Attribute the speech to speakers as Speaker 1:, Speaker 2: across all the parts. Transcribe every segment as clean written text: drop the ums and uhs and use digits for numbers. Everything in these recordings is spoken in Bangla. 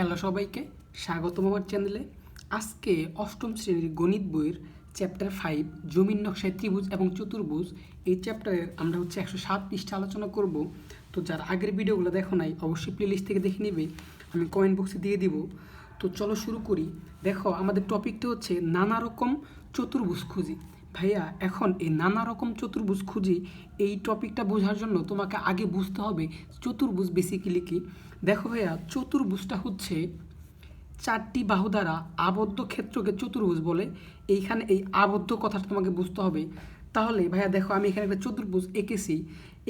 Speaker 1: হ্যালো সবাইকে স্বাগতম আমার চ্যানেলে। আজকে অষ্টম শ্রেণীর গণিত বইয়ের চ্যাপ্টার 5 জমির নকশায় ত্রিভুজ এবং চতুর্ভুজ এই চ্যাপ্টারের আমরা 107 পৃষ্ঠা আলোচনা করব। তো যার আগের ভিডিওগুলো দেখো নাই অবশ্যই প্লেলিস্ট থেকে দেখে নেবে, আমি কমেন্ট বক্সে দিয়ে দিব। তো চলো শুরু করি। দেখো আমাদের টপিকটা হচ্ছে নানা রকম চতুর্ভুজ খুঁজি। ভাইয়া এখন এই নানা রকম চতুর্ভুজ খুঁজি এই টপিকটা বোঝার জন্য তোমাকে আগে বুঝতে হবে চতুর্ভুজ বেসিক্যালি কি। দেখো ভাইয়া, চতুর্ভুজটা হচ্ছে চারটি বাহু দ্বারা আবদ্ধ ক্ষেত্রকে চতুর্ভুজ বলে। এইখানে এই আবদ্ধ কথাটা তোমাকে বুঝতে হবে। তাহলে ভাইয়া দেখো, আমি এখানে একটা চতুর্ভুজ এঁকেছি।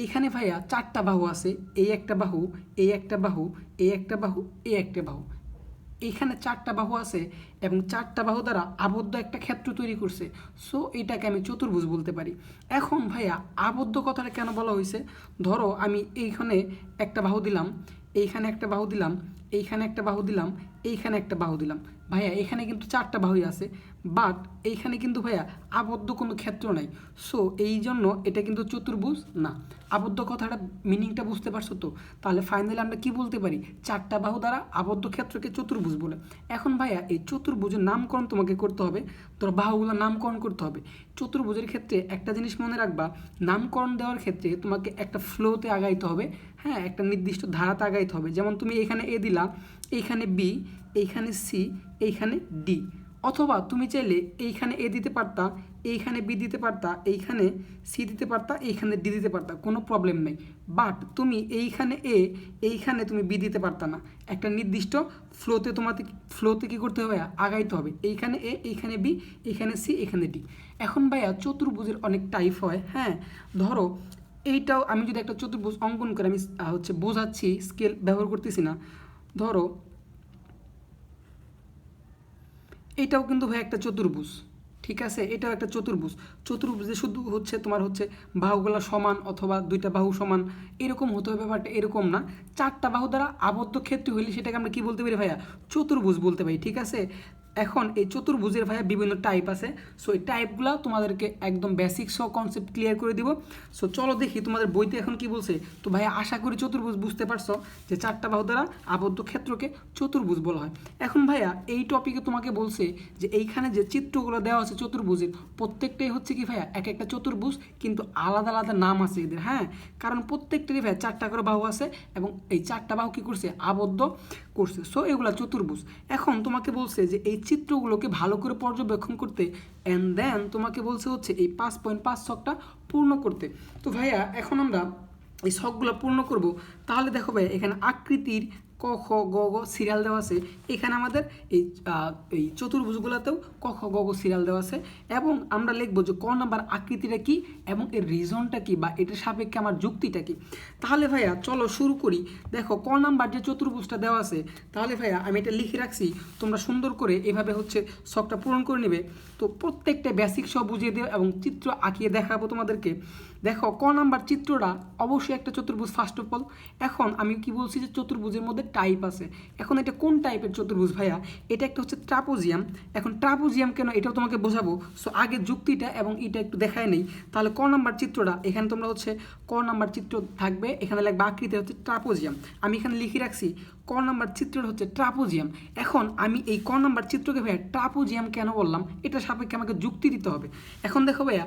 Speaker 1: এইখানে ভাইয়া চারটা বাহু আছে, এই একটা বাহু, এই একটা বাহু, এই একটা বাহু, এই একটা বাহু। এইখানে চারটা বাহু আছে এবং চারটা বাহু দ্বারা আবদ্ধ একটা ক্ষেত্র তৈরি করছে। সো এটাকে আমি চতুর্ভুজ বলতে পারি। এখন ভাইয়া আবদ্ধ কথাটা কেন বলা হয়েছে? ধরো আমি এইখানে একটা বাহু দিলাম, এইখানে একটা বাহু দিলাম, এইখানে একটা বাহু দিলাম, এইখানে একটা বাহু দিলাম। ভাইয়া এখানে কিন্তু চারটা বাহুই আছে, বাট এইখানে কিন্তু ভাইয়া আবদ্ধ কোনো ক্ষেত্র নাই। সো এই জন্য এটা কিন্তু চতুর্ভুজ না। আবদ্ধ কথাটা মিনিংটা বুঝতে পারছো তো? তাহলে ফাইনালি আমরা কি বলতে পারি? চারটা বাহু দ্বারা আবদ্ধ ক্ষেত্রকে চতুর্ভুজ বলে। এখন ভাইয়া এই চতুর্ভুজের নামকরণ তোমাকে করতে হবে। তোর বাহুগুলোর নামকরণ করতে হবে। চতুর্ভুজের ক্ষেত্রে একটা জিনিস মনে রাখবা, নামকরণ দেওয়ার ক্ষেত্রে তোমাকে একটা ফ্লোতে আগাইতে হবে। হ্যাঁ, একটা নির্দিষ্ট ধারাতে আগাইতে হবে। যেমন তুমি এখানে এ দিলা, এইখানে বি, এইখানে সি, এইখানে ডি। অথবা তুমি চাইলে এইখানে এ দিতে পারতা, এইখানে বি দিতে পারতা, এইখানে সি দিতে পারতা, এইখানে ডি দিতে পারতা, কোনো প্রবলেম নেই। বাট তুমি এইখানে এ, এইখানে তুমি বি দিতে পারতা না। একটা নির্দিষ্ট ফ্লোতে কী করতে হবে? আগাইতে হবে। এইখানে এ, এইখানে বি, এইখানে সি, এইখানে ডি। এখন ভাইয়া চতুর্ভুজের অনেক টাইপ হয়। হ্যাঁ, ধরো এইটাও আমি যদি একটা চতুর্ভুজ অঙ্কন করে আমি বোঝাচ্ছি, স্কেল ব্যবহার করতেছি না। ধরো এটাও কিন্তু ভাই একটা চতুর্ভুজ, ঠিক আছে? এটাও একটা চতুর্ভুজ। চতুর্ভুজে শুধু তোমার বাহুগুলো সমান অথবা দুইটা বাহু সমান এরকম হতে হবে, বাট এরকম না। চারটা বাহু দ্বারা আবদ্ধ ক্ষেত্র হইলে সেটাকে আমরা কি বলতে পারি ভাইয়া? চতুর্ভুজ বলতে পারি, ঠিক আছে? এখন এই চতুর্ভুজের ভাইয়া বিভিন্ন টাইপ আছে। সো এই টাইপগুলো তোমাদেরকে একদম বেসিক সহ কনসেপ্ট ক্লিয়ার করে দিব। সো চলো দেখি তোমাদের বইতে এখন কি বলছে। তো ভাইয়া আশা করি চতুর্ভুজ বুঝতে পারছো যে চারটা বাহু দ্বারা আবদ্ধ ক্ষেত্রকে চতুর্ভুজ বলা হয়। এখন ভাইয়া এই টপিকে তোমাকে বলছে যে এইখানে যে চিত্রগুলো দেওয়া আছে চতুর্ভুজের, প্রত্যেকটাই কি ভাইয়া এক একটা চতুর্ভুজ, কিন্তু আলাদা আলাদা নাম আছে এদের। হ্যাঁ, কারণ প্রত্যেকটারই ভাইয়া চারটা করে বাহু আছে এবং এই চারটা বাহু কি করছে? আবদ্ধ করছে। সো এগুলা চতুর্ভুজ। এখন তোমাকে বলছে যে এই চিত্রগুলোকে ভালো করে পর্যবেক্ষণ করতে, অ্যান্ড দেন তোমাকে বলছে এই 5.5 ছকটা পূর্ণ করতে। তো ভাইয়া এখন আমরা এই ছকগুলো পূর্ণ করব। তাহলে দেখো ভাইয়া এখানে আকৃতির ক খ গ গ সিরিয়াল দেওয়া আছে। এখানে আমাদের এই চতুর্ভুজগুলোতেও ক খ গ গ সিরিয়াল দেওয়া আছে এবং আমরা লিখবো যে ক নাম্বার আকৃতিটা কি এবং এর রিজনটা কি বা এটার সাপেক্ষে আমার যুক্তিটা কি। তাহলে ভাইয়া চলো শুরু করি। দেখো ক নাম্বার যে চতুর্ভুজটা দেওয়া আছে, তাহলে ভাইয়া আমি এটা লিখে রাখছি, তোমরা সুন্দর করে এভাবে ছকটা পূরণ করে নেবে। তো প্রত্যেকটা বেসিক সব বুঝিয়ে দেবে এবং চিত্র আঁকিয়ে দেখাবো তোমাদেরকে। দেখো ক নাম্বার চিত্রটা অবশ্যই একটা চতুর্ভুজ ফার্স্ট অফ অল। এখন আমি কি বলছি যে চতুর্ভুজের মধ্যে টাইপ আছে। এখন এটা কোন টাইপের চতুর্ভুজ ভাইয়া? এটা একটা ট্রাপোজিয়াম। এখন ট্রাপোজিয়াম কেন এটাও তোমাকে বোঝাবো। সো আগে যুক্তিটা এবং এটা একটু দেখায় নেই। তাহলে ক নাম্বার চিত্রটা এখানে তোমরা ক নাম্বার চিত্র থাকবে, এখানে লাগবে আকৃতি ট্রাপোজিয়াম। আমি এখানে লিখে রাখছি ক নাম্বার চিত্রটা ট্রাপোজিয়াম। এখন আমি এই ক নাম্বার চিত্রকে ভাইয়া ট্রাপোজিয়াম কেন বললাম, এটা সাপেক্ষে আমাকে যুক্তি দিতে হবে। এখন দেখো ভাইয়া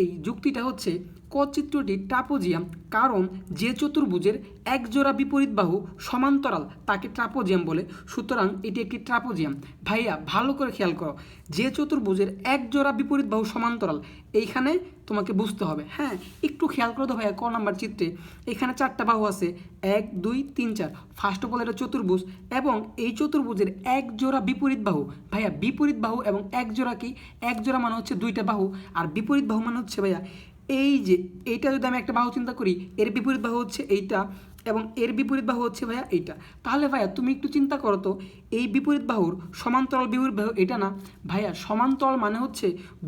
Speaker 1: এই যুক্তিটা ক চিত্রটি ট্রাপোজিয়াম কারণ যে চতুর্ভুজের এক জোড়া বিপরীত বাহু সমান্তরাল তাকে ট্রাপোজিয়াম বলে। সুতরাং এটি একটি ট্রাপোজিয়াম। ভাইয়া ভালো করে খেয়াল করো, যে চতুর্ভুজের এক জোড়া বিপরীত বাহু সমান্তরাল, এইখানে তোমাকে বুঝতে হবে। হ্যাঁ, একটু খেয়াল করো তো ভাইয়া, ক নাম্বার চিত্রে এখানে চারটা বাহু আছে, 1 2 3 4। ফার্স্ট অফ অল এটা চতুর্ভুজ এবং এই চতুর্ভুজের এক জোড়া বিপরীত বাহু। ভাইয়া বিপরীত বাহু এবং এক জোড়া কি? এক জোড়া মানে দুইটা বাহু, আর বিপরীত বাহু মানে ভাইয়া এই যে এইটা যদি আমি একটা বাহু চিন্তা করি, এর বিপরীত বাহু এইটা এবং এর বিপরীত বাহু ভাইয়া এইটা। তাহলে ভাইয়া তুমি একটু চিন্তা করো তো, এই বিপরীত বাহুর সমান্তরাল বিপরীত বাহু এটা না ভাইয়া? সমান্তরাল মানে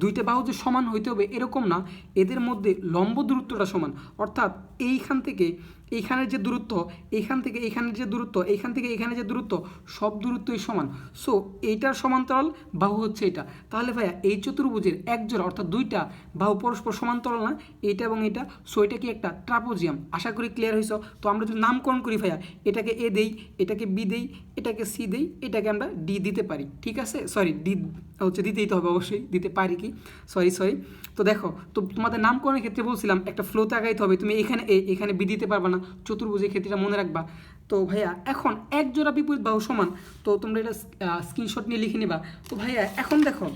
Speaker 1: দুইটা বাহু যে সমান হইতে হবে এরকম না, এদের মধ্যে লম্ব দূরত্বটা সমান। অর্থাৎ এইখান থেকে এইখানের যে দূরত্ব, এইখান থেকে এইখানের যে দূরত্ব, এইখান থেকে এইখানে যে দূরত্ব, সব দূরত্বই সমান। সো এইটার সমান্তরাল বাহু এটা। তাহলে ভাইয়া এই চতুর্ভুজের এক জোড়া অর্থাৎ দুইটা বাহু পরস্পর সমান্তরাল না, এইটা এবং এটা। সো এটা কি একটা ট্রাপোজিয়াম। আশা করি ক্লিয়ার হয়েছ। তো আমরা যদি নামকরণ করি ভাইয়া, এটাকে এ দেই, এটাকে বি দেই, এটাকে সি দেই, এটাকে আমরা ডি দিতে পারি, ঠিক আছে, সরি ডি হচ্ছে দিতেই তো হবে, অবশ্যই দিতে পারি কি, সরি। তো দেখো, তো তোমাদের নামকরণের ক্ষেত্রে বলছিলাম একটা ফ্লোতে আগাইতে হবে, তুমি এখানে এখানে বি দিতে পারবা না, চতুর্ভুজের ক্ষেত্রেটা মনে রাখবা। তো ভাইয়া এখন এক জোড়া বিপরীত বাহু সমান, তো তোমরা এটা স্ক্রিনশট নিয়ে লিখে নিবা। তো ভাইয়া এখন দেখো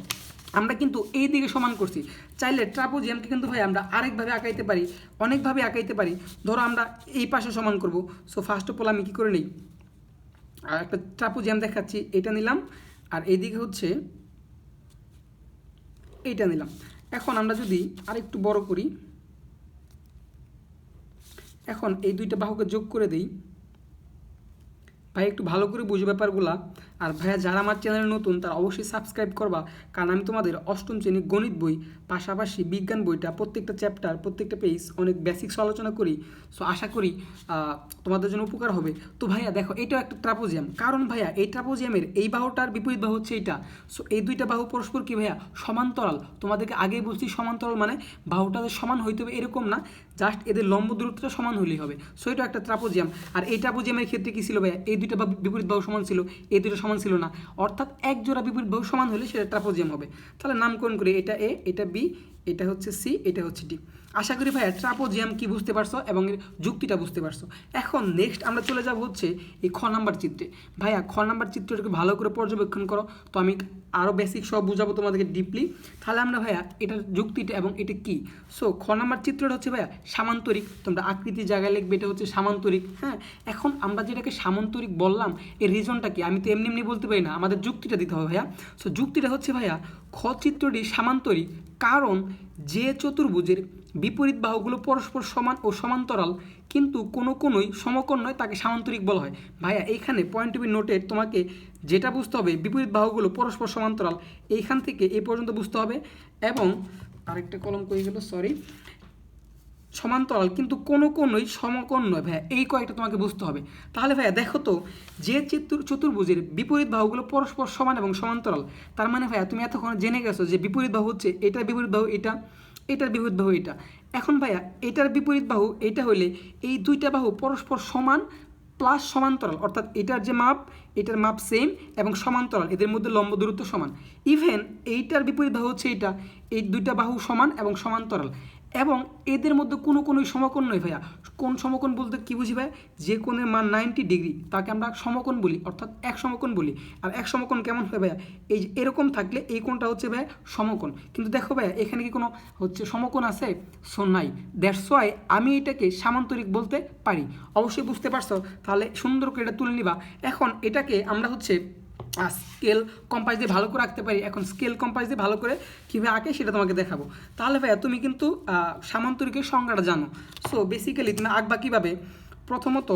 Speaker 1: আমরা কিন্তু এই দিকে সমান করছি, চাইলে ট্রাপোজিয়ামকে কিন্তু ভাই আমরা আরেকভাবে আঁকাইতে পারি, অনেকভাবে আঁকাইতে পারি। ধরো আমরা এই পাশে সমান করব। সো ফার্স্ট অফ অল আমি কী করে নিই, আর একটা ট্রাপোজিয়াম দেখাচ্ছি, এটা নিলাম, আর এইদিকে হচ্ছে এইটা নিলাম। এখন আমরা যদি আরেকটু বড় করি, এখন এই দুইটা বাহুকে যোগ করে দিই। ভাই একটু ভালো করে বুঝো ব্যাপারগুলা, আর ভাইয়া যারা আমার চ্যানেলে নতুন তারা অবশ্যই সাবস্ক্রাইব করবা, কারণ আমি তোমাদের অষ্টম শ্রেণীর গণিত বই পাশাপাশি বিজ্ঞান বইটা প্রত্যেকটা চ্যাপ্টার প্রত্যেকটা পেজ অনেক বেসিক্স আলোচনা করি। সো আশা করি তোমাদের জন্য উপকার হবে। তো ভাইয়া দেখো এটাও একটা ট্রাপোজিয়াম, কারণ ভাইয়া এই ট্রাপোজিয়ামের এই বাহুটার বিপরীত বাহু হচ্ছে এইটা। সো এই দুইটা বাহু পরস্পর কি ভাইয়া সমান্তরাল, তোমাদেরকে আগেই বলছি সমান্তরাল মানে বাহুটা সমান হইতে হবে এরকম না, জাস্ট এদের লম্ব দূরত্বটা সমান হলেই হবে। সো এটা একটা ট্রাপোজিয়াম। আর এই ট্রাপোজিয়ামের ক্ষেত্রে কি ছিল ভাইয়া, এই দুইটা বিপরীত বাহু সমান ছিল, এই দুটো সমান ছিল না, অর্থাৎ এক জোড়া বিপরীত বাহু সমান হলে সেটা ট্রাপোজিয়াম হবে। তাহলে নামকরণ করি, এটা এ, এটা বি, এটা হচ্ছে সি, এটা হচ্ছে ডি। আশা করি ভাইয়া ট্রাপোজিয়াম কি বুঝতে পারছো এবং এর যুক্তিটা বুঝতে পারছো। এখন নেক্সট আমরা চলে যাব হচ্ছে এই খ নাম্বার চিত্রে। ভাইয়া খ নাম্বার চিত্রটাকে ভালো করে পর্যবেক্ষণ করো, তো আমি আরও বেসিক সব বুঝাবো তোমাদেরকে ডিপলি। তাহলে আমরা ভাইয়া এটার যুক্তিটা এবং এটা কি। সো খ নাম্বার চিত্রটা হচ্ছে ভাইয়া সামান্তরিক, তোমরা আকৃতির জায়গায় লিখবে এটা হচ্ছে সামান্তরিক। হ্যাঁ, এখন আমরা যেটাকে সামান্তরিক বললাম এর রিজনটা কি, আমি তো এমনি এমনি বলতে পারি না, আমাদের যুক্তিটা দিতে হবে ভাইয়া। সো যুক্তিটা হচ্ছে ভাইয়া খ চিত্রটি সামান্তরিক কারণ যে চতুর্ভুজের বিপরীত বাহুগুলো পরস্পর সমান ও সমান্তরাল কিন্তু কোনোই সমকোণ নয় তাকে সামান্তরিক বলা হয়। ভাইয়া এইখানে পয়েন্ট টু বি নোটেড, তোমাকে যেটা বুঝতে হবে বিপরীত বাহুগুলো পরস্পর সমান্তরাল, এইখান থেকে এই পর্যন্ত বুঝতে হবে। এবং আরেকটা কলম কই গেল, সরি, সমান্তরাল কিন্তু কোনোই সমকোণ নয় ভাইয়া, এই কয়েকটা তোমাকে বুঝতে হবে। তাহলে ভাইয়া দেখো তো, যে চতুর্ভুজের বিপরীত বাহুগুলো পরস্পর সমান এবং সমান্তরাল, তার মানে ভাইয়া তুমি এতক্ষণ জেনে গেছো যে বিপরীত বাহু হচ্ছে এটার বিপরীত বাহু এটা, এটার বিপরীত বাহু এটা। এখন ভাইয়া এটার বিপরীত বাহু এটা হলে এই দুইটা বাহু পরস্পর সমান প্লাস সমান্তরাল, অর্থাৎ এটার যে মাপ এটার মাপ সেম এবং সমান্তরাল, এদের মধ্যে লম্ব দূরত্ব সমান। ইভেন এইটার বিপরীত বাহু হচ্ছে এইটা, এই দুইটা বাহু সমান এবং সমান্তরাল, এবং এদের মধ্যে কোনোই সমকোণ নয় ভাইয়া। কোন সমকোণ বলতে কী বুঝি ভাই, যে কোণের মান 90 ডিগ্রি তাকে আমরা সমকোণ বলি, অর্থাৎ এক সমকোণ বলি। আর এক সমকোণ কেমন হয় ভাইয়া, এই যে এরকম থাকলে এই কোণটা হচ্ছে ভাইয়া সমকোণ। কিন্তু দেখো ভাইয়া এখানে কি কোনো হচ্ছে সমকোণ আছে, সো নাই, দ্যাটস ওয়াই আমি এটাকে সামান্তরিক বলতে পারি। অবশ্যই বুঝতে পারছো, তাহলে সুন্দর করে এটা তুলে নিবা। এখন এটাকে আমরা হচ্ছে স্কেল কম্পাস দিয়ে ভালো করে আঁকতে পারি। এখন স্কেল কম্পাস দিয়ে ভালো করে কীভাবে আঁকে সেটা তোমাকে দেখাবো। তাহলে ভাইয়া তুমি কিন্তু সামান্তরিকের সংজ্ঞাটা জানো। সো বেসিক্যালি তুমি আঁকবা কীভাবে, প্রথমত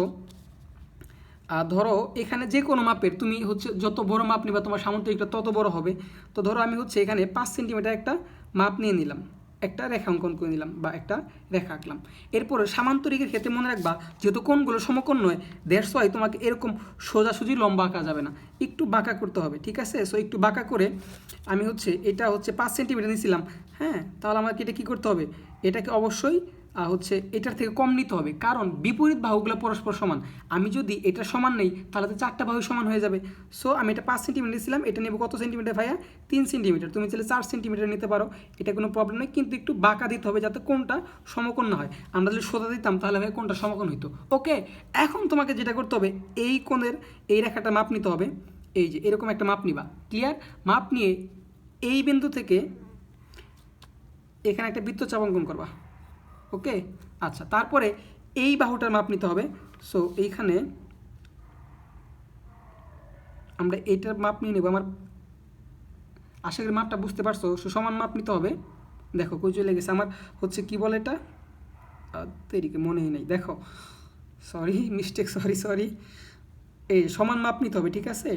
Speaker 1: ধরো এখানে যে কোনো মাপের তুমি হচ্ছে যত বড় মাপ নিবা তোমার সামান্তরিকটা তত বড় হবে। তো ধরো আমি হচ্ছে এখানে 5 সেন্টিমিটার একটা মাপ নিয়ে নিলাম, একটা রেখা অঙ্কন করে নিলাম বা একটা রেখা আঁকলাম। এরপরে সামান্তরিকের ক্ষেত্রে মনে রাখবা যেহেতু কোণগুলো সমকোণ নয়, দ্যাটস ওয়াই তোমাকে এরকম সোজাসুজি লম্বা আঁকা যাবে না, একটু বাঁকা করতে হবে, ঠিক আছে। সো একটু বাঁকা করে আমি হচ্ছে এটা হচ্ছে 5 সেন্টিমিটার নিয়েছিলাম। হ্যাঁ, তাহলে আমাকে এটা কী করতে হবে, এটাকে অবশ্যই হচ্ছে এটার থেকে কম নিতে হবে, কারণ বিপরীত বাহুগুলো পরস্পর সমান। আমি যদি এটা সমান নেই তাহলে তো চারটা বাহু সমান হয়ে যাবে। সো আমি এটা 5 সেন্টিমিটার নিয়েছিলাম, এটা নেব কত সেন্টিমিটার ভাইয়া, 3 সেন্টিমিটার। তুমি চাইলে 4 সেন্টিমিটার নিতে পারো, এটা কোনো প্রবলেম নেই, কিন্তু একটু বাঁকা দিতে হবে যাতে কোনটা সমকোণ না হয়। আমরা যদি সোজা দিতাম তাহলে ভাই কোনটা সমকোণ হইতো। ওকে, এখন তোমাকে যেটা করতে হবে এই কোণের এই রেখাটা মাপ নিতে হবে, এই যে এরকম একটা মাপ নিবা, ক্লিয়ার। মাপ নিয়ে এই বিন্দু থেকে এখানে একটা বৃত্তচাপ অঙ্কন করবা। ওকে, আচ্ছা, তারপরে এই বাহুটার মাপ নিতে হবে। সো এইখানে আমরা এইটার মাপ নিয়ে নেব। আমার আশা করি মাপটা বুঝতে পারছো। সমান মাপ নিতে হবে। দেখো কই চলে গেছে আমার, হচ্ছে কি বলে এটা, তেরিকে মনেই নেই, দেখো, সরি মিস্টেক, সরি, এই সমান মাপ নিতে হবে, ঠিক আছে।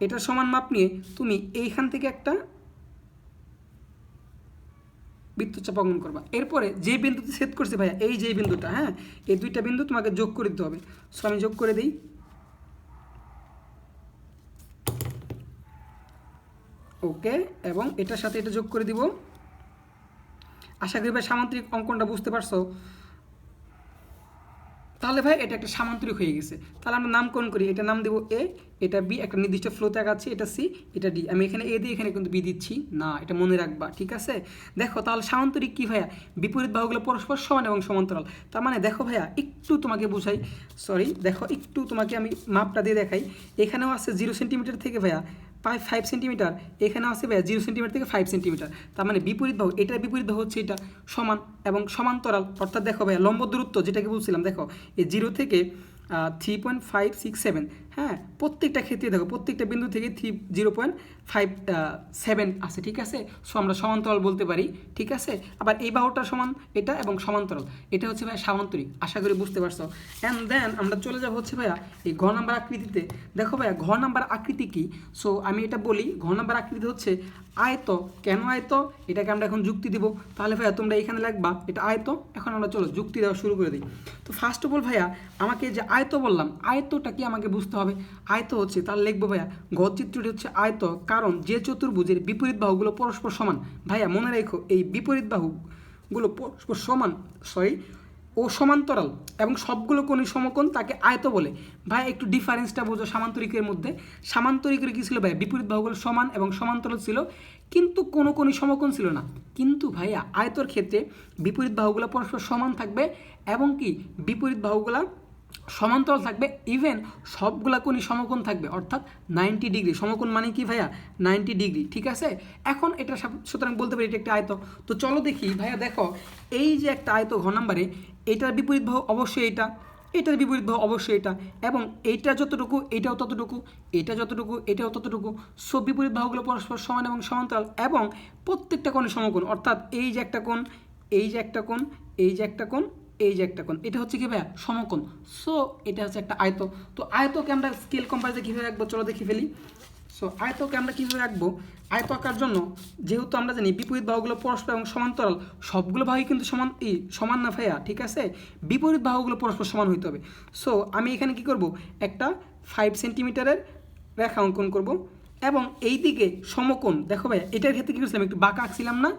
Speaker 1: এটা সমান মাপ নিয়ে তুমি এইখান থেকে একটা বৃত্তচাপ অঙ্কন করবা। এরপরে যে বিন্দুতে ছেদ করছে ভাইয়া, এই যে বিন্দুটা, হ্যাঁ, এই দুইটা বিন্দু তোমাকে যোগ করে দিতে হবে। সো আমি যোগ করে দিই, ওকে, এবং এটার সাথে এটা যোগ করে দিব। আশা করি ভাই সামান্তরিক অঙ্কনটা বুঝতে পারছো। তাহলে ভাই এটা একটা সামান্তরিক হয়ে গেছে। তাহলে আমরা নামকরণ করি, এটা নাম দেবো এ, এটা বি, একটা নির্দিষ্ট ফ্লোতে আগাচ্ছে, এটা সি, এটা ডি। আমি এখানে এ দিয়ে এখানে কিন্তু বি দিচ্ছি না, এটা মনে রাখবা, ঠিক আছে? দেখো তাহলে সামান্তরিক কি ভাইয়া, বিপরীত বাহুগুলো পরস্পর সমান এবং সমান্তরাল। তার মানে দেখো ভাইয়া একটু তোমাকে বুঝাই, সরি দেখো একটু তোমাকে আমি মাপটা দিয়ে দেখাই। এখানেও আছে 0 সেন্টিমিটার থেকে ভাইয়া 5 সেন্টিমিটার, এখানে আছে ভাইয়া 0 সেন্টিমিটার থেকে 5 সেন্টিমিটার। তার মানে বিপরীত বাহু, এটার বিপরীত বাহু হচ্ছে এটা সমান এবং সমান্তরাল, অর্থাৎ দেখো ভাইয়া লম্ব দূরত্ব যেটাকে বলছিলাম, দেখো এই 0 থেকে 3.567, হ্যাঁ প্রত্যেকটা ক্ষেত্রে দেখো প্রত্যেকটা বিন্দু থেকে 0.57 আছে, ঠিক আছে? সো আমরা সমান্তরাল বলতে পারি, ঠিক আছে? আবার এই বাহুটা সমান এটা এবং সমান্তরাল, এটা হচ্ছে ভাইয়া সামান্তরিক। আশা করি বুঝতে পারছো। অ্যান্ড দেন আমরা চলে যাব হচ্ছে ভাইয়া এই ঘ নাম্বার আকৃতিতে। দেখো ভাইয়া ঘ নাম্বার আকৃতি কি, সো আমি এটা বলি, ঘ নাম্বার আকৃতি হচ্ছে আয়ত। কেন আয়ত, এটাকে আমরা এখন যুক্তি দিব। তাহলে ভাইয়া তোমরা এখানে লিখবা এটা আয়ত। এখন আমরা চলো যুক্তি দেওয়া শুরু করে দিই। তো ফার্স্ট অফ অল ভাইয়া আমাকে যে আয়ত বললাম, আয়তটা কি আমাকে বুঝতে হবে। আয়ত হচ্ছে, তাহলে লিখবো ভাইয়া ঘ চিত্রটি হচ্ছে আয়ত, কারণ যে চতুর্ভুজের বিপরীত বাহুগুলো পরস্পর সমান। ভাইয়া মনে রেখো এই বিপরীত বাহুগুলো পরস্পর সমান, ও সমান্তরাল এবং সবগুলো কোণই সমকোণ, তাকে আয়ত বলে। ভাই একটু ডিফারেন্সটা বোঝো সামান্তরিকের মধ্যে। সামান্তরিকের কী ছিল ভাই, বিপরীত বাহুগুলো সমান এবং সমান্তরাল ছিল, কিন্তু কোনো কোণই সমকোণ ছিল না। কিন্তু ভাইয়া আয়তর ক্ষেত্রে বিপরীত বাহুগুলো পরস্পর সমান থাকবে এবং কি বিপরীত বাহুগুলা সমান্তরাল থাকবে, ইভেন সবগুলা কোণই সমকোণ থাকবে, অর্থাৎ 90 ডিগ্রি। সমকোণ মানে কি ভাইয়া, 90 ডিগ্রি, ঠিক আছে? এখন এটা সুতরাং বলতে পারি এটা একটা আয়ত। তো চলো দেখি ভাইয়া, দেখো এই যে একটা আয়ত ঘ নাম্বারে, এটার বিপরীত বাহু অবশ্যই এটা, এটার বিপরীত বাহু অবশ্যই এটা, এবং এইটা যতটুকু এটাও ততটুকু, এটা যতটুকু এটাও ততটুকু। সব বিপরীত বাহুগুলো পরস্পর সমান এবং সমান্তরাল এবং প্রত্যেকটা কোণে সমকোণ, অর্থাৎ এই যে একটা কোণ, এই যে একটা কোণ, এই যে একটা কোণ, এই যে একটা কোণ, এটা হচ্ছে কি ভাইয়া সমকোণ। সো এটা হচ্ছে একটা আয়ত। তো আয়তকে আমরা স্কেল কম্পারিজে কীভাবে রাখবো চলো দেখি ফেলি। সো আয়তকে আমরা কীভাবে রাখবো, আয়ত আঁকার জন্য যেহেতু আমরা জানি বিপরীত বাহুগুলো পরস্পর এবং সমান্তরাল, সবগুলো বাহুই কিন্তু সমান না ভাইয়া, ঠিক আছে? বিপরীত বাহুগুলো পরস্পর সমান হইতে হবে। সো আমি এখানে কি করব, একটা 5 সেন্টিমিটারের রেখা অঙ্কন করব এবং এই দিকে সমকোণ। দেখো ভাইয়া এটার ক্ষেত্রে কী করছিলাম, একটু বাঁকা আঁকছিলাম না,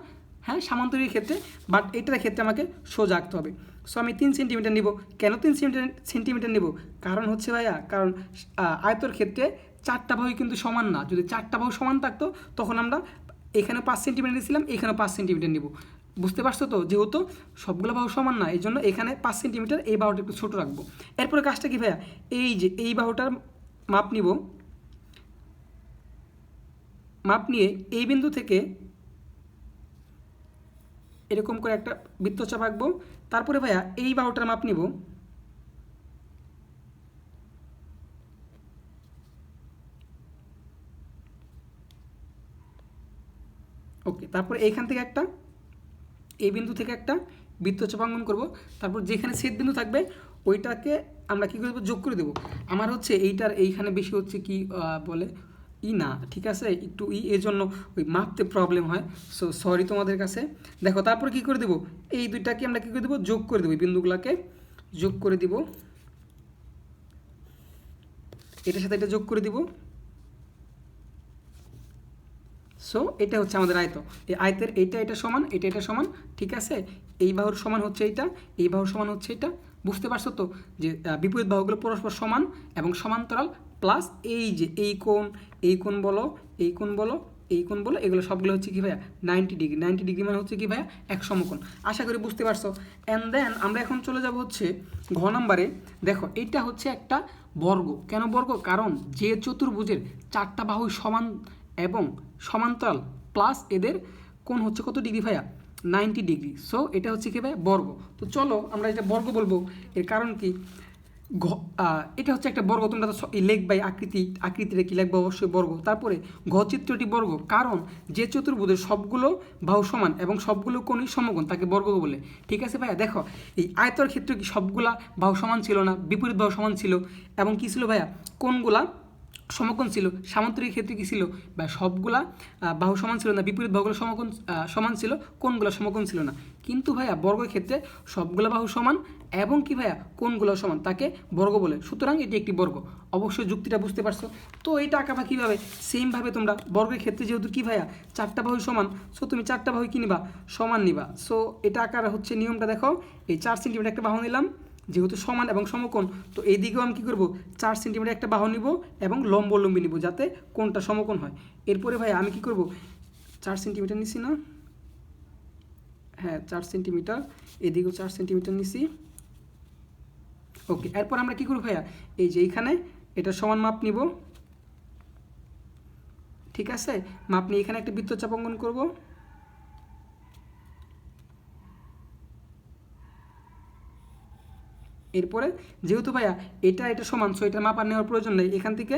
Speaker 1: হ্যাঁ সামান্তরিকের ক্ষেত্রে, বাট এটার ক্ষেত্রে আমাকে সোজা আঁকতে হবে। সো আমি 3 সেন্টিমিটার নিব। কেন 3 সেন্টিমিটার নিব, কারণ হচ্ছে ভাইয়া, কারণ আয়তর ক্ষেত্রে 4টা বাহুই কিন্তু সমান না। যদি 4টা বাহু সমান থাকতো তখন আমরা এখানে 5 সেন্টিমিটার নিয়েছিলাম, এখানে 5 সেন্টিমিটার নিব। বুঝতে পারছো তো? যেহেতু সবগুলো বাহু সমান না, এই জন্য এখানে 5 সেন্টিমিটার, এই বাহুটা একটু ছোটো রাখবো। এরপরে কাজটা কি ভাইয়া, এই যে এই বাহুটার মাপ নিব, মাপ নিয়ে এই বিন্দু থেকে এরকম করে একটা বৃত্তচাপ আঁকবো। তারপরে ভাইয়া এই বাহুটার মাপ নিব, ওকে। তারপর এইখান থেকে একটা, এই বিন্দু থেকে একটা বৃত্তচাপ অঙ্কন করব। তারপর যেখানে ছেদ বিন্দু থাকবে ওইটাকে আমরা কী করবো, যোগ করে দেবো। আমার হচ্ছে এইটার এইখানে বেশি হচ্ছে কি বলে না, ঠিক আছে? একটু এর জন্য ওই মাপতে প্রবলেম হয়, সো সরি তোমাদের কাছে। দেখো তারপর কি করে দেবো, এই দুইটাকে আমরা কী করে দেবো, যোগ করে দেবো, বিন্দুগুলোকে যোগ করে দিব, এটার সাথে এটা যোগ করে দিব। সো এটা হচ্ছে আমাদের আয়ত। এই আয়তের এটা সমান, এটা সমান, ঠিক আছে? এই বাহুর সমান হচ্ছে এইটা, এই বাহুর সমান হচ্ছে এটা। বুঝতে পারছো তো যে বিপরীত বাহুগুলো পরস্পর সমান এবং সমান্তরাল, প্লাস এই যে এই কোণ বলো, এই কোণ বলো, এই কোণ বলো, এগুলো সবগুলো হচ্ছে কি ভাইয়া 90 ডিগ্রি। 90 ডিগ্রি মানে হচ্ছে কি ভাইয়া এক সমকোণ। আশা করি বুঝতে পারছো। অ্যান্ড দেন আমরা এখন চলে যাব হচ্ছে ঘ নাম্বারে। দেখো এইটা হচ্ছে একটা বর্গ। কেন বর্গ, কারণ যে চতুর্ভুজের 4টা বাহু সমান এবং সমান্তরাল, প্লাস এদের কোণ হচ্ছে কত ডিগ্রি ভাইয়া, 90 ডিগ্রি। সো এটা হচ্ছে কি ভাই বর্গ। তো চলো আমরা এটা বর্গ বলবো। এর কারণ কি, এটা হচ্ছে একটা বর্গ। তোমরা তো লিখবাই আকৃতিটা কি লিখবো, অবশ্যই বর্গ। তারপরে ঘ চিত্রটি বর্গ, কারণ যে চতুর্ভুজের সবগুলো বাহু সমান এবং সবগুলো কোণই সমকোণ, তাকে বর্গ বলে। ঠিক আছে ভাইয়া? দেখো এই আয়তর ক্ষেত্রে কি সবগুলা বাহু সমান ছিল না, বিপরীত বাহু সমান ছিল, এবং কি ছিল ভাইয়া, কোণগুলা সমকোণ ছিল। সামান্তরিক ক্ষেত্রে কী ছিল, বা সবগুলা বাহু সমান ছিল না, বিপরীত বাহুগুলো সমান ছিল, কোণগুলো সমকোণ ছিল না। কিন্তু ভাইয়া বর্গের ক্ষেত্রে সবগুলো বাহু সমান এবং কি ভাইয়া কোণগুলো সমান, তাকে বর্গ বলে। সুতরাং এটি একটি বর্গ। অবশ্যই যুক্তিটা বুঝতে পারছো। তো এটা আঁকাবা কীভাবে, সেমভাবে তোমরা বর্গের ক্ষেত্রে যেহেতু কি ভাইয়া 4টা বাহু সমান, সো তুমি 4টা বাহু কি নিবা, সমান নিবা। সো এটা আঁকার হচ্ছে নিয়মটা দেখো, এই 4 সেন্টিমিটার একটা বাহু নিলাম, যেহেতু সমান এবং সমকোণ, তো এই দিকেও আমি কী করবো 4 সেন্টিমিটার একটা বাহু নিব এবং লম্বলম্বী নিব যাতে কোণটা সমকোণ হয়। এরপরে ভাই আমি কী করব 4 সেন্টিমিটার নিছি না, হ্যাঁ 4 সেন্টিমিটার, এদিকেও 4 সেন্টিমিটার নিছি। ওকে, এরপর আমরা কী করব ভাইয়া, এই যে এইখানে এটা সমান মাপ নিব, ঠিক আছে, মাপ নিয়ে এখানে একটা বৃত্তচাপ অঙ্কন করব। এরপরে যেহেতু ভাইয়া এটা সমান, সো এটার মাপ আর নেওয়ার প্রয়োজন নেই, এখান থেকে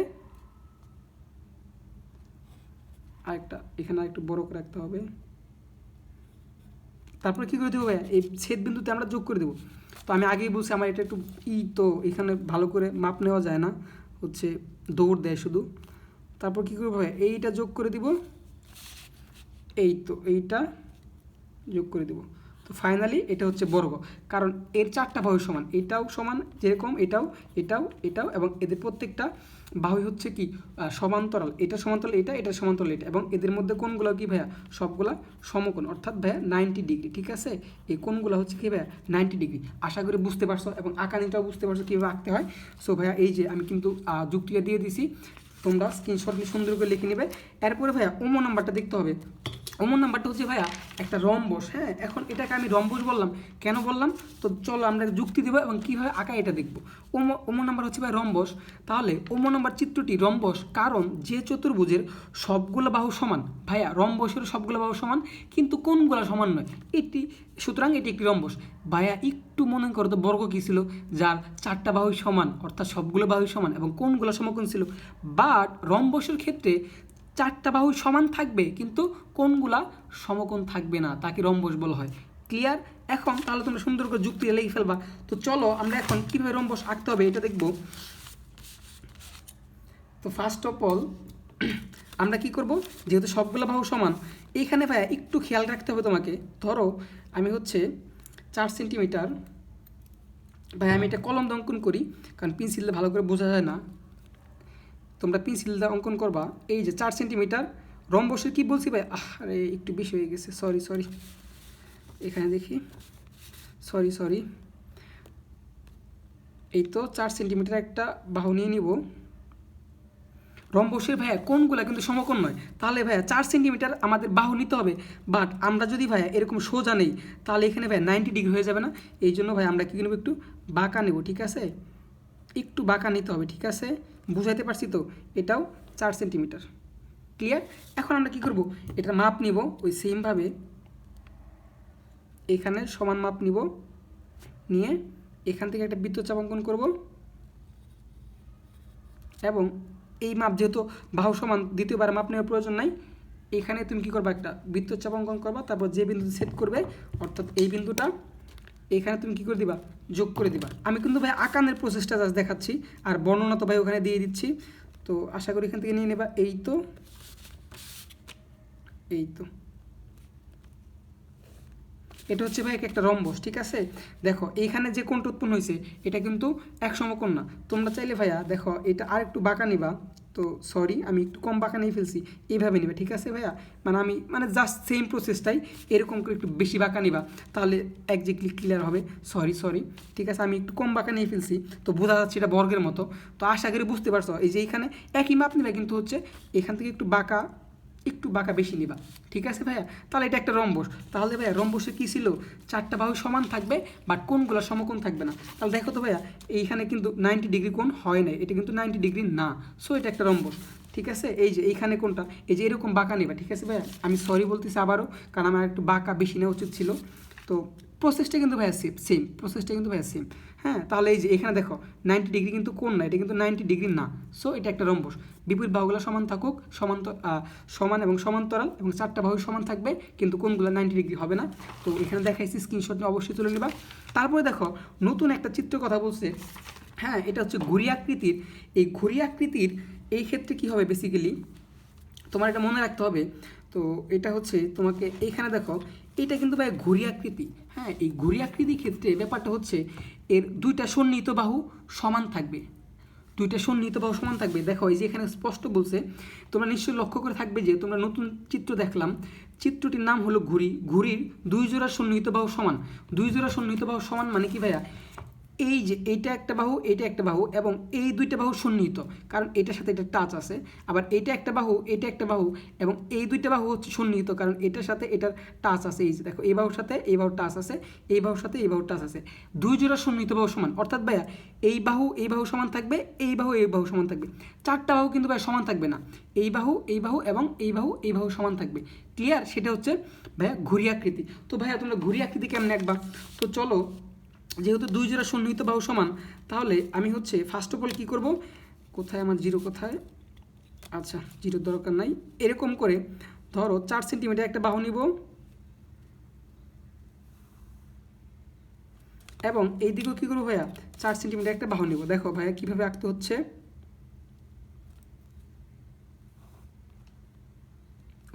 Speaker 1: আরেকটা এখানে আরেকটু বড় করে রাখতে হবে। তারপরে কী করে দেবো ভাইয়া, এই ছেদ বিন্দুতে আমরা যোগ করে দেবো। তো আমি আগেই বলছি আমার এটা একটু তো এখানে ভালো করে মাপ নেওয়া যায় না, হচ্ছে দৌড় দেয় শুধু। তারপর কী করবো ভাইয়া, এইটা যোগ করে দিব, এইটা যোগ করে দিব। তো ফাইনালি এটা হচ্ছে বর্গ, কারণ এর 4টা বাহু সমান, এটাও সমান যেরকম এটাও এবং এদের প্রত্যেকটা বাহু হচ্ছে কি সমান্তরাল, এটা সমান্তরাল এটা সমান্তরাল এটা, এবং এদের মধ্যে কোণগুলো কি ভাইয়া সবগুলা সমকোণ, অর্থাৎ ভাইয়া 90 ডিগ্রি, ঠিক আছে। এই কোণগুলো হচ্ছে কি ভাইয়া 90 ডিগ্রি। আশা করি বুঝতে পারছো এবং আঁকানিটাও বুঝতে পারছো কীভাবে আঁকতে হয়। সো ভাইয়া এই যে আমি কিন্তু যুক্তিটা দিয়ে দিছি, তোমরা স্ক্রিনশট নিয়ে সুন্দর করে লিখে নেবে। এরপরে ভাইয়া ওমো নাম্বারটা দেখতে হবে। ওমো নাম্বারটা হচ্ছে ভাইয়া একটা রম্বস, হ্যাঁ এখন এটাকে আমি রম্বস বললাম, কেন বললাম, তো চলো আমরা যুক্তি দেবো এবং কীভাবে আঁকা এটা দেখবো। ওমো নাম্বার হচ্ছে ভাই রম্বস, তাহলে ওমো নাম্বার চিত্রটি রম্বস কারণ যে চতুর্ভুজের সবগুলো বাহু সমান, ভাইয়া রম্বসের সবগুলো বাহু সমান কিন্তু কোণগুলো সমান নয়, সুতরাং এটি একটি রম্বস। ভাইয়া একটু মনে করো তো বর্গ কী ছিল, যার 4টা বাহু সমান অর্থাৎ সবগুলো বাহু সমান এবং কোণগুলো সমকোণ ছিল, বাট রম্বসের ক্ষেত্রে 4টা বাহু সমান থাকবে কিন্তু কোণগুলা সমকোণ থাকবে না, তাকে রম্বস বলা হয়। ক্লিয়ার? এখন তাহলে তোমরা সুন্দর করে যুক্তি লিখে ফেলবা। তো চলো আমরা এখন কীভাবে রম্বস আঁকতে হবে এটা দেখব। তো ফার্স্ট অফ অল আমরা কি করব, যেহেতু সবগুলো বাহু সমান, এইখানে ভাইয়া একটু খেয়াল রাখতে হবে তোমাকে। ধরো আমি হচ্ছে 4 সেন্টিমিটার, ভাই আমি এটা কলম দিয়ে অঙ্কন করি কারণ পেন্সিল দিয়ে ভালো করে বোঝা যায় না, তোমরা পেন্সিল দিয়ে অঙ্কন করবা। এই যে 4 সেন্টিমিটার রম্বসের কি বলছি ভাই, আরে একটু বেশি হয়ে গেছে, সরি এখানে দেখি, সরি এই তো 4 সেন্টিমিটার একটা বাহু নিয়ে নিব। রম্বসের ভাইয়া কোণগুলো কিন্তু সমকোণ নয়, তাহলে ভাইয়া 4 সেন্টিমিটার আমাদের বাহু নিতে হবে, বাট আমরা যদি ভাইয়া এরকম সোজা নেই তাহলে এখানে ভাইয়া 90 ডিগ্রি হয়ে যাবে না। এই জন্য ভাই আমরা কী নেব, একটু বাঁকা নেব, ঠিক আছে, একটু বাঁকা নিতে হবে, ঠিক আছে, বুঝাইতে পারছি তো। এটাও 4 সেন্টিমিটার, ক্লিয়ার। এখন আমরা কি করব, এটা মাপ নিব ওই সেমভাবে, এখানে সমান মাপ নিব, নিয়ে এখান থেকে একটা বৃত্তচাপ অঙ্কন করব এবং এই মাপ যেহেতু বাহু সমান দ্বিতীয়বার মাপ নেওয়ার প্রয়োজন নাই, এখানে তুমি কি করবা একটা বৃত্তচাপ অঙ্কন করবা, তারপর যে বিন্দুতে ছেদ করবে অর্থাৎ এই বিন্দুটা, এখানে তুমি কি করে দিবা, যোগ করে দিবা। আমি কিন্তু ভাই আঁকানোর প্রসেসটা জাস্ট দেখাচ্ছি আর বর্ণনা তো ভাই ওখানে দিয়ে দিচ্ছি, তো আশা করি এখান থেকে নিয়ে নেবা। এই তো এটা হচ্ছে ভাই একটা রম্বস, ঠিক আছে। দেখো এইখানে যে কোণটা উৎপন্ন হয়েছে এটা কিন্তু এক সমকোণ না, তোমরা চাইলে ভাইয়া দেখো এটা আর একটু বাঁকা নিবা, তো সরি আমি একটু কম বাঁকা নিয়ে ফেলছি, এইভাবে নিবে, ঠিক আছে ভাইয়া, আমি জাস্ট সেম প্রসেসটাই এরকম করে একটু বেশি বাঁকা নিবা, তাহলে একজ্যাক্টলি ক্লিয়ার হবে। সরি ঠিক আছে, আমি একটু কম বাঁকা নিয়ে ফেলছি, তো বোঝা যাচ্ছে এটা বর্গের মতো, তো আশা করি বুঝতে পারছো। এই যে এইখানে একই মাপ নিবা কিন্তু হচ্ছে এখান থেকে একটু বাঁকা বেশি নিবা, ঠিক আছে ভাইয়া। তাহলে এটা একটা রম্বস, তাহলে ভাইয়া রম্বসে কী ছিল, 4টা বাহু সমান থাকবে বাট কোণগুলো সমকোণ থাকবে না। তাহলে দেখো তো ভাইয়া এইখানে কিন্তু 90 ডিগ্রি কোণ হয় নাই, এটা কিন্তু 90 ডিগ্রি না, সো এটা একটা রম্বস, ঠিক আছে। এই যে এইখানে কোনটা, এই যে এরকম বাঁকা নিবা, ঠিক আছে ভাইয়া, আমি সরি বলতেছি আবারও কারণ আমার একটু বাঁকা বেশি নেওয়া উচিত ছিল। তো প্রসেসটা কিন্তু ভাইয়া সেম প্রসেসটা কিন্তু ভাইয়া সেম, হ্যাঁ। তাহলে এই যে এখানে দেখো 90 ডিগ্রি কিন্তু কোণ না, এটা কিন্তু 90 ডিগ্রি না, সো এটা একটা রম্বস। বিপরীত বাহুগুলো সমান থাকুক, সমান এবং সমান্তরাল এবং 4টা বাহু সমান থাকবে কিন্তু কোণগুলো 90 ডিগ্রি হবে না। তো এখানে দেখাইছি, স্ক্রিনশট নিয়ে অবশ্যই তুলে নেবা। তারপরে দেখো নতুন একটা চিত্র কথা বলছে, হ্যাঁ এটা হচ্ছে ঘুড়ি আকৃতির। এই ঘুড়ি আকৃতির এই ক্ষেত্রে কী হবে, বেসিক্যালি তোমার এটা মনে রাখতে হবে। তো এটা হচ্ছে তোমাকে এইখানে দেখো এটা কিন্তু ভাই ঘুড়ি আকৃতি, হ্যাঁ এই ঘুড়ি আকৃতির ক্ষেত্রে ব্যাপারটা হচ্ছে এর 2টা সন্নিহিত বাহু সমান থাকবে, 2টা সন্নিহিত বাহু সমান থাকবে। দেখো এই যে এখানে স্পষ্ট বলছে, তোমরা নিশ্চয়ই লক্ষ্য করে থাকবে যে তোমরা নতুন চিত্র দেখলাম, চিত্রটির নাম হলো ঘুড়ি, ঘুড়ির 2 জোড়া সন্নিহিত বাহু সমান। 2 জোড়া সন্নিহিত বাহু সমান মানে কি ভাইয়া, এই যে এইটা একটা বাহু, এইটা একটা বাহু, এবং এই দুইটা বাহু সন্নিহিত, কারণ এটার সাথে এটা টাচ আছে। আবার এইটা একটা বাহু, এটা একটা বাহু, এবং এই দুইটা বাহু হচ্ছে সন্নিহিত, কারণ এটার সাথে এটার টাচ আছে। এই যে দেখো, এই বাহুর সাথে এই বাহুর টাচ আছে, এই বাহুর সাথে এই বাহুর টাচ আছে। দুই জোড়া সন্নিহিত বাহু সমান, অর্থাৎ ভাইয়া এই বাহু সমান থাকবে, এই বাহু সমান থাকবে। চারটা বাহু কিন্তু ভাইয়া সমান থাকবে না, এই বাহু এবং এই বাহু সমান থাকবে। ক্লিয়ার? সেটা হচ্ছে ভাইয়া ঘুরি আকৃতি। তো ভাইয়া তোমরা ঘুরি আকৃতি কেমন আঁকবা? তো চলো, যেহেতু দুই জোড়া সন্নিহিত বাহু সমান, তাহলে আমি হচ্ছে ফার্স্ট অফ অল কী করবো, কোথায় আমার জিরো, কোথায়, আচ্ছা জিরোর দরকার নাই। এরকম করে ধরো 4 সেন্টিমিটার একটা বাহু নিব, এবং এই দিকেও কী করবো ভাইয়া, 4 সেন্টিমিটার একটা বাহু নিব। দেখো ভাইয়া কীভাবে আঁকতে হচ্ছে।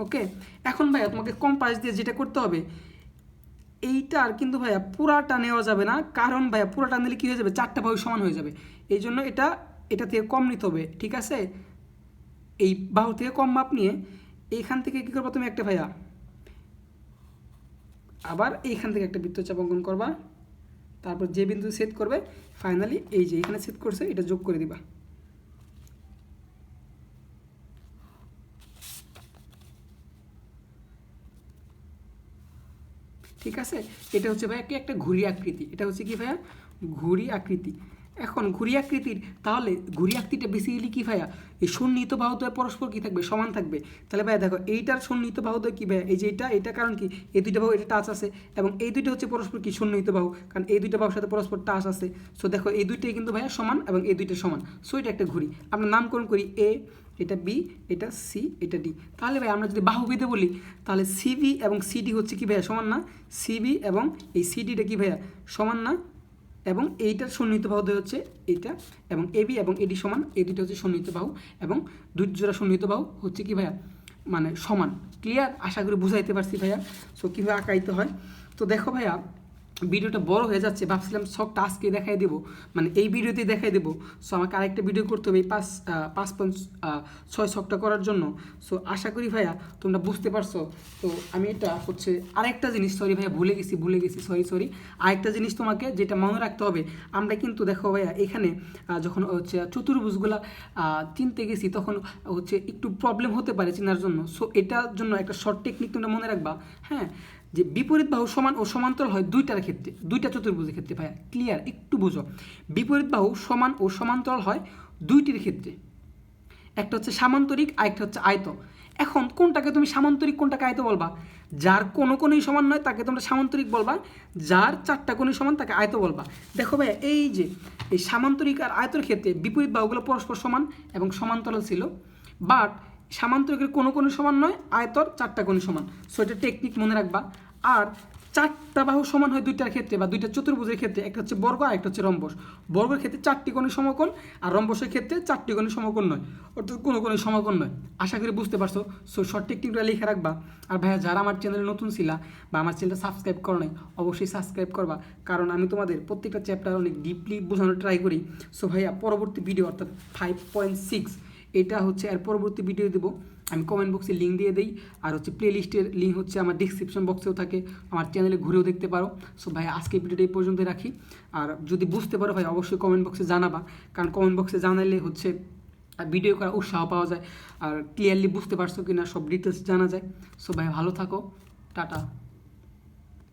Speaker 1: ওকে, এখন ভাইয়া তোমাকে কম্পাস দিয়ে যেটা করতে হবে, এইটার কিন্তু ভাইয়া পুরাটা নেওয়া যাবে না, কারণ ভাইয়া পুরাটা নিলে কী হয়ে যাবে, চারটা বাহু সমান হয়ে যাবে। এই জন্য এটা থেকে কম নিতে হবে, ঠিক আছে? এই বাহু থেকে কম মাপ নিয়ে এইখান থেকে কী করবো তুমি একটা ভাইয়া, আবার এইখান থেকে একটা বৃত্তচাপ অঙ্কন করবা, তারপর যে বিন্দু সেট করবে, ফাইনালি এই যে এখানে সেট করছে এটা যোগ করে দিবা। ঠিক আছে? এটা হচ্ছে ভাইয়া কি একটা ঘুড়ি আকৃতি, এটা হচ্ছে কি ভাইয়া, ঘুড়ি আকৃতি। এখন ঘুড়ি আকৃতির, তাহলে ঘুড়ি আকৃতিটা বেসিক্যালি কি ভাইয়া, এই সন্নিহিত বাহুদ্বয় পরস্পর কি থাকবে, সমান থাকবে। তাহলে ভাইয়া দেখো, এইটার সন্নিহিত বাহুদ্বয় কি ভাইয়া, এই যে এটা কারণ কি, এই দুইটা বাহু এটা টাচ আছে, এবং এই দুইটা হচ্ছে পরস্পর কি সন্নিহিত বাহু, কারণ এই দুইটা বাহুর সাথে পরস্পর টাচ আছে। সো দেখো, এই দুইটাই কিন্তু ভাইয়া সমান, এবং এই দুইটা সমান। সো এটা একটা ঘুড়ি। আমরা নামকরণ করি এ, এটা বি, এটা সি, এটা ডি। তাহলে ভাই আমরা যদি বাহু বেঁধে বলি, তাহলে সিবি এবং সিডি হচ্ছে কি ভাইয়া, সমান না? সিবি এবং এই সিডিটা কি ভাইয়া, সমান না? এবং এইটার সন্নিহিত বাহু হচ্ছে এইটা, এবং এবি এবং এডি সমান, এই দুটো হচ্ছে সন্নিহিত বাহু, এবং দুই জোড়া সন্নিহিত বাহু হচ্ছে কি ভাইয়া, মানে সমান। ক্লিয়ার? আশা করি বুঝাইতে পারছি ভাইয়া। সো কীভাবে আঁকাইতে হয়। তো দেখো ভাইয়া, ভিডিওটা বড় হয়ে যাচ্ছে, ভাবছিলাম শখটা আজকে দেখাই দেবো, মানে এই ভিডিওতেই দেখাই দেবো। সো আমাকে আরেকটা ভিডিও করতে হবে এই 5.6 শখটা করার জন্য। সো আশা করি ভাইয়া তোমরা বুঝতে পারছো। তো আমি এটা হচ্ছে আরেকটা জিনিস, সরি ভাইয়া ভুলে গেছি, সরি। আরেকটা জিনিস তোমাকে যেটা মনে রাখতে হবে, আমরা কিন্তু দেখো ভাইয়া এখানে যখন হচ্ছে চতুর্ভুজগুলা চিনতে গেছি, তখন হচ্ছে একটু প্রবলেম হতে পারে চেনার জন্য। সো এটার জন্য একটা শর্ট টেকনিক তোমরা মনে রাখবা, হ্যাঁ, যে বিপরীত বাহু সমান ও সমান্তরাল হয় দুইটার ক্ষেত্রে, দুইটা চতুর্ভুজের ক্ষেত্রে। ভাইয়া ক্লিয়ার? একটু বুঝো। বিপরীত বাহু সমান ও সমান্তরাল হয় দুইটির ক্ষেত্রে, একটা হচ্ছে সামান্তরিক, আরেকটা হচ্ছে আয়ত। এখন কোনটাকে তুমি সামান্তরিক, কোনটাকে আয়ত বলবা? যার কোনো কোণই সমান নয় তাকে তোমরা সামান্তরিক বলবা, যার চারটা কোণই সমান তাকে আয়ত বলবা। দেখো ভাইয়া, এই যে এই সামান্তরিক আর আয়তের ক্ষেত্রে বিপরীত বাহুগুলো পরস্পর সমান এবং সমান্তরাল ছিল, বাট সামান্তরিকের কোনো কোণই সমান নয়, আয়তর চারটা কোণই সমান। সো এটা টেকনিক মনে রাখবা। আর চারটা বাহু সমান হয় দুইটার ক্ষেত্রে, বা দুইটা চতুর্ভুজের ক্ষেত্রে, একটা হচ্ছে বর্গ আর একটা হচ্ছে রম্বস। বর্গের ক্ষেত্রে 4টি কোণের সমকোণ, আর রম্বসের ক্ষেত্রে 4টি কোণের সমকোণ নয়, অর্থাৎ কোনো কোণের সমকোণ নয়। আশা করি বুঝতে পারছো। সো শর্ট টেকনিকটা লিখে রাখবা। আর ভাইয়া যারা আমার চ্যানেলে নতুন ছিলা বা আমার চ্যানেলটা সাবস্ক্রাইব করো নাই, অবশ্যই সাবস্ক্রাইব করবা, কারণ আমি তোমাদের প্রত্যেকটা চ্যাপ্টার অনেক ডিপলি বোঝানোর ট্রাই করি। সো ভাইয়া পরবর্তী ভিডিও অর্থাৎ 5.6 এটা হচ্ছে এর পরবর্তী ভিডিও দেবো। আমি কমেন্ট বক্সে লিঙ্ক দিয়ে দিই, আর হচ্ছে প্লে লিস্টের লিঙ্ক হচ্ছে আমার ডিসক্রিপশন বক্সেও থাকে, আমার চ্যানেলে ঘুরেও দেখতে পারো। সো ভাই আজকে ভিডিওটা এই পর্যন্ত রাখি। আর যদি বুঝতে পারো ভাই অবশ্যই কমেন্ট বক্সে জানাবা, কারণ কমেন্ট বক্সে জানালে হচ্ছে ভিডিও করার উৎসাহ পাওয়া যায়, আর ক্লিয়ারলি বুঝতে পারছো কিনা সব ডিটেলস জানা যায়। সো ভাই ভালো থাকো, টাটা।